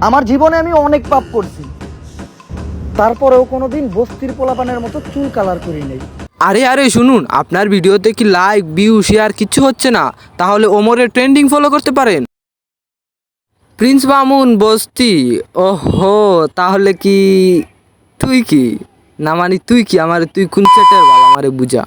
আমার জীবনে আমি অনেক পাপ করছি, তারপরেও কোনোদিন বস্তির পোলাপানের মতো চুল কালার করি নাই। আরে আরে শুনুন, আপনার ভিডিওতে কি লাইক ভিউ শেয়ার কিচ্ছু হচ্ছে না? তাহলে ওমরের ট্রেন্ডিং ফলো করতে পারেন। প্রিন্স মামুন বস্তি, ওহো, তাহলে কি তুই কি না মানে তুই কি আমার তুই কোন সেটের বাল আমারে বুঝা।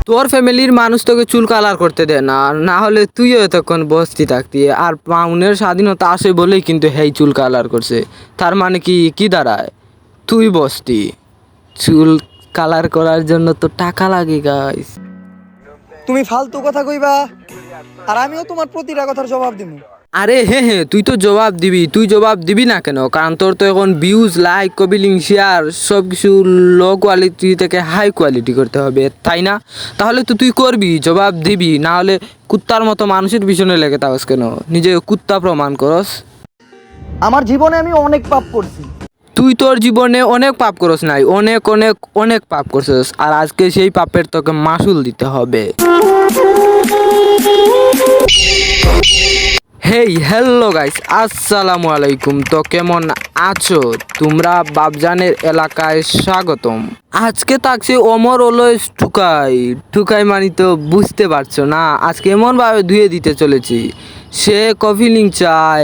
তোর ফ্যামিলির মানুষ তোকে চুল কালার করতে দেয় না, না হলে তুইও এতক্ষণ বস্তি থাকতি। আর মামুনের স্বাধীনতা আসে বলেই কিন্তু হেই চুল কালার করছে। তার মানে কি কি দাঁড়ায়? তুই বস্তি। চুল কালার করার জন্য তো টাকা লাগে গাইস। তুমি ফালতু কথা কইবা আর আমিও তোমার প্রতিটা কথার জবাব দিব। আরে হ্যাঁ হ্যাঁ, তুই তো জবাব দিবি। তুই জবাব দিবি না কেন? কারণ তোর তো এখন ভিউজ লাইক কপিলিং শেয়ার সব কিছু লো কোয়ালিটি থেকে হাই কোয়ালিটি করতে হবে, তাই না? তাহলে তো তুই করবি, জবাব দিবি। না হলে কুত্তার মতো মানুষের পিছনে লেগে থাকস কেন? নিজে কুত্তা প্রমাণ করস। আমার জীবনে আমি অনেক পাপ করছি। তুই তোর জীবনে অনেক পাপ করস নাই, অনেক অনেক অনেক পাপ করছিস। আর আজকে সেই পাপের তোকে মাসুল দিতে হবে। হেই হ্যালো গাইস, আসসালামু আলাইকুম। তো কেমন আছো তোমরা? বাবজানের এলাকায় স্বাগতম। আজকে থাকছে ওমর অলওয়েজ ঠুকাই। ঠুকাই মানে তো বুঝতে পারছো না, আজকে এমনভাবে ধুয়ে দিতে চলেছি। সে কফি লিঙ্ক চায়,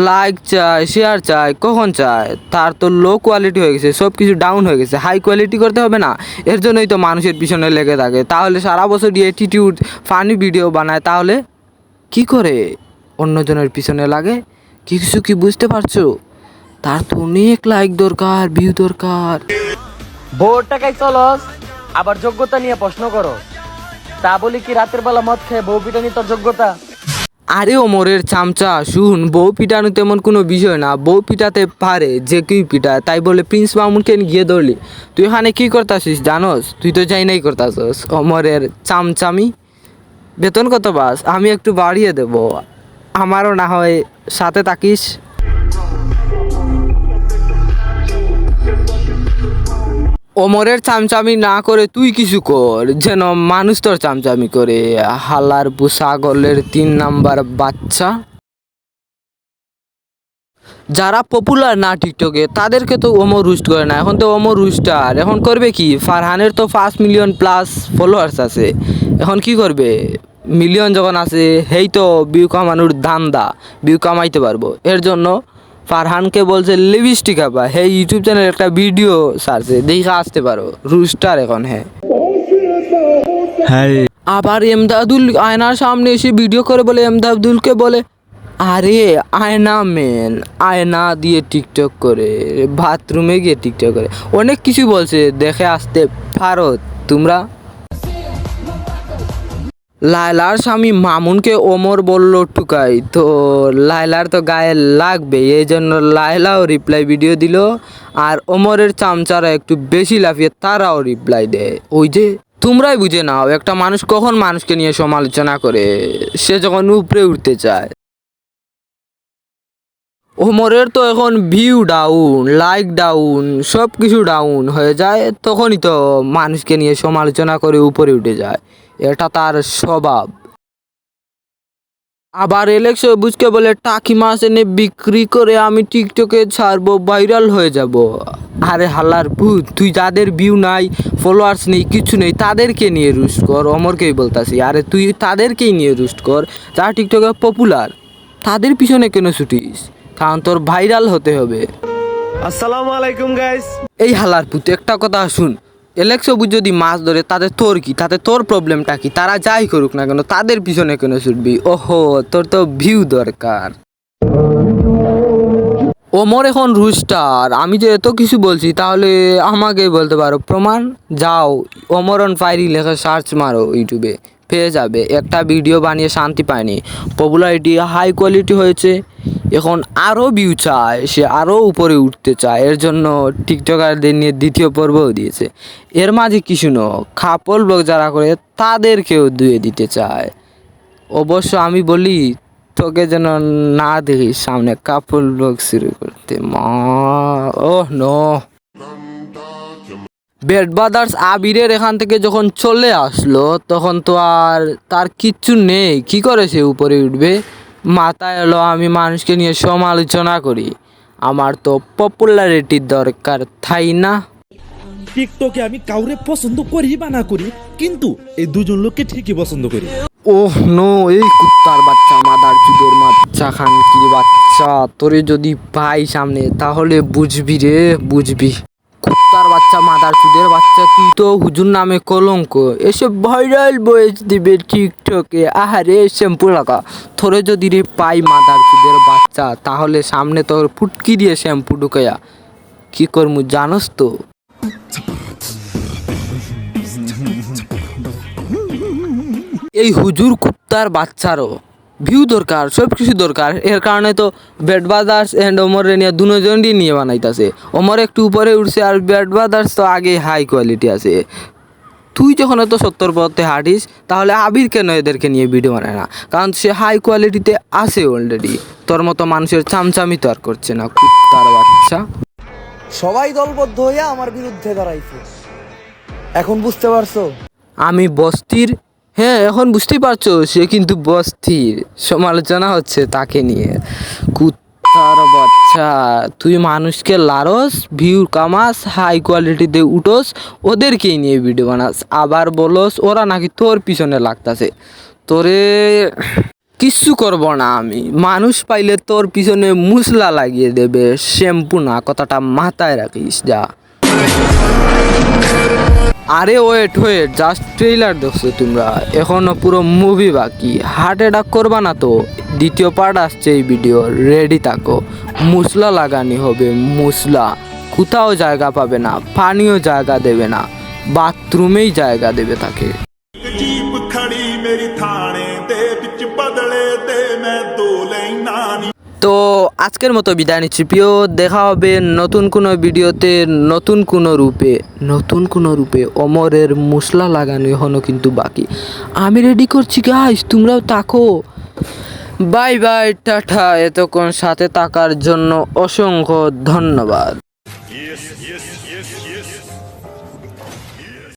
লাইক চায়, শেয়ার চায়, কখন চায়? তার তো লো কোয়ালিটি হয়ে গেছে, সব কিছু ডাউন হয়ে গেছে। হাই কোয়ালিটি করতে হবে না? এর জন্যই তো মানুষের পিছনে লেগে থাকে। তাহলে সারা বছর অ্যাটিটিউড ফানি ভিডিও বানায়, তাহলে কি করে অন্যজনের পিছনে লাগে? কিছু কি বুঝতে পারছো? তার তো অনেক লাইক দরকার, ভিউ দরকার। বউর টাকায় চলস, আবার যোগ্যতা নিয়ে প্রশ্ন করো। তা বলি কি রাতের বেলা মদ খেয়ে বউ পিটানি তোর যোগ্যতা? আরে ওমরের চামচা শুন, বউ পিটানো তেমন কোনো বিষয় না। বউ পিটাতে পারে যে কেউ পিটায়, তাই বলে প্রিন্স মামুনকে গিয়ে ধরলি। তুই এখানে কি করতাছিস জানোস? তুই তো যাই নাই করতাছিস ওমরের চামচামি। বেতন কত বাস? আমি একটু বাড়িয়ে দেব, আমারও না হয় সাথে থাকিস। ওমরের চামচামি না করে তুই কিছু কর, যেন মানুষ তোর চামচামি করে। হালার ছাগলের 3 নাম্বার বাচ্চা। যারা পপুলার না টিকটকে তাদেরকে তো ওমর রুস্ট করে না। এখন তো ওমর রুস্টার। এখন করবে কি? ফারহানের তো 5 মিলিয়ন প্লাস ফলোয়ার্স আছে। এখন কি করবে? মিলিয়ন যখন আছে, হেই তো ভিউ কামানোর ধান্দা, ভিউ কামাইতে পারবো। এর জন্য ফারহানকে বলছে লিপস্টিক আপা, হেই ইউটিউব চ্যানেল একটা ভিডিও সারছে, দেখে আসতে পারো। রুস্টার এখন হ্যাঁ। আবার এমদাদুল আয়নার সামনে এসে ভিডিও করে বলে, এমদাদুলকে বলে আরে আয়না মেন, আয়না দিয়ে টিকটক করে, বাথরুমে গিয়ে টিকটক করে, অনেক কিছু বলছে। দেখে আসতে পারো তোমরা। লায়লার স্বামী মামুনকে ওমর বলল ঠুকাই, তো লায়লার তো গায়ে লাগবে, এই জন্য লায়লাও রিপ্লাই ভিডিও দিল। আর ওমরের চামচারা একটু বেশি লাফিয়ে তারাও রিপ্লাই দেয়। ওই যে তোমরাই বুঝে নাও, একটা মানুষ কখন মানুষকে নিয়ে সমালোচনা করে, সে যখন উপরে উঠতে চায়। ওমরের তো এখন ভিউ ডাউন, লাইক ডাউন, সব কিছু ডাউন হয়ে যায়, তখনই তো মানুষকে নিয়ে সমালোচনা করে উপরে উঠে যায়। এটা তার স্বভাব। আবার ইলেকশন বুঝকে বলে টাকি মাছ এনে বিক্রি করে আমি টিকটকে ছাড়বো, ভাইরাল হয়ে যাব। আরে হাল্লার ভূত, তুই যাদের ভিউ নাই, ফলোয়ার্স নেই, কিছু নেই, তাদেরকে নিয়ে রুস্ট কর। অমরকেই বলতাছি, আরে তুই তাদেরকেই নিয়ে রুস্ট কর যারা টিকটকে পপুলার। তাদের পিছনে কেন ছুটিস? কারণ তোর ভাইরাল হতে হবে। আসসালামু আলাইকুম গাইস। এই হালার পুত, একটা কথা শুন, এলেক্সো বুঝ যদি মাছ ধরে, তাদের তোর কি? তাতে তোর প্রবলেমটা কি? তারা যাই করুক না কেন, তাদের পিছনে কেন ছুটবি? ওহো, তোর তো ভিউ দরকার। ওমর এখন রুস্টার। আমি যে এত কিছু বলছি, তাহলে আমাকে বলতে পারো প্রমাণ? যাও ওমর অন ফায়ারি লেখা সার্চ মারো, ইউটিউবে পেয়ে যাবে। একটা ভিডিও বানিয়ে শান্তি পায়নি, পপুলারিটি হাই কোয়ালিটি হয়েছে, এখন আরও ভিউ চায়, সে আরও উপরে উঠতে চায়। এর জন্য টিকটকারদের নিয়ে দ্বিতীয় পর্বও দিয়েছে। এর মাঝে কি শুনো, খাপল ব্লগ যারা করে তাদেরকেও ধুয়ে দিতে চায়। অবশ্য আমি বলি তোকে যেন না দেখিস সামনে কাপল ব্লগ শুরু করতে। মা ওহ নো। বেড ব্রাদার্স আবিরের এখান থেকে যখন চলে আসলো, তখন তো আর তার কিচ্ছু নেই। কি করে সে উপরে উঠবে? মাথায় এলো আমি মানুষকে নিয়ে সমালোচনা করি। আমার তো পপুলারিটির দরকার, তাই না? টিকটকে আমি কাউরে পছন্দ করি বা না করি, কিন্তু এই দুজন লোককে ঠিকই পছন্দ করি। ওহ নো, এই কুত্তার বাচ্চা, মাদার চুদের বাচ্চা, খানকির বাচ্চা, তোরে যদি পাই সামনে তাহলে বুঝবি রে, বুঝবি। কুত্তার বাচ্চা, মাদার চুদের বাচ্চা, তুই তো হুজুর নামে কলঙ্ক। এসব ভাইরাল বয়েস দিবে টিকটকে, আহারে শ্যাম্পু লাগা। তোরে যদি রে পাই মাদার চুদের বাচ্চা, তাহলে সামনে তোর ফুটকি দিয়ে শ্যাম্পু ঢুকাইয়া কি করমু জানোস তো? এই হুজুর কুত্তার বাচ্চারও ভিউ দরকার, সব কিছু দরকার। এর কারণে তো ব্যাড ব্রাদার্স অ্যান্ড ওমর রেনিয়া দুজনই নিয়ে বানাইতেছে। ওমর একটু উপরে উঠছে, আর ব্যাড ব্রাদার্স তো আগে হাই কোয়ালিটি আছে। তুই যখন এত 70 পথে হাঁটিস, তাহলে আবির কেন এদেরকে নিয়ে ভিডিও বানায় না? কারণ সে হাই কোয়ালিটিতে আছে অলরেডি। তোর মতো মানুষের চামচামি তো আর করছে না, কুত্তার বাচ্চা। সবাই দলবদ্ধ হইয়া আমার বিরুদ্ধে দাঁড়াইছে, এখন বুঝতে পারছো? আমি বস্তির, হ্যাঁ এখন বুঝতেই পারছো, সে কিন্তু বস্তির। সমালোচনা হচ্ছে তাকে নিয়ে। কুত্তার বাচ্চা, তুই মানুষকে লারস, ভিউ কামাস, হাই কোয়ালিটিতে উঠোস, ওদেরকেই নিয়ে ভিডিও বানাস, আবার বলস ওরা নাকি তোর পিছনে লাগতাছে। তোরে কিচ্ছু করব না আমি, মানুষ পাইলে তোর পিছনে মুসলা লাগিয়ে দেবে, শ্যাম্পু না, কথাটা মাথায় রাখিস যা। আরে ওয়েট জাস্ট ট্রেইলার দেখছো তোমরা, এখনো পুরো মুভি বাকি। হার্ট অ্যাটাক করবা না তো? দ্বিতীয় পার্ট আসছে এই ভিডিও, রেডি থাকো। মুসলা লাগানি হবে, মুসলা। কোথাও জায়গা পাবে না, পানিও জায়গা দেবে না, বাথরুমেই জায়গা দেবে তাকে। जीप खड़ी मेरी थाने दे बिच बदले दे मैं दो लाइना नी। তো আজকের মতো বিদায় নিচ্ছি প্রিয়, দেখা হবে নতুন কোনো ভিডিওতে, নতুন কোনো রূপে। অমরের মশলা লাগানো এখনও কিন্তু বাকি। আমি রেডি করছি গাইস, তোমরাও থাকো। Bye bye, tata. এতক্ষণ সাথে থাকার জন্য অসংখ্য ধন্যবাদ।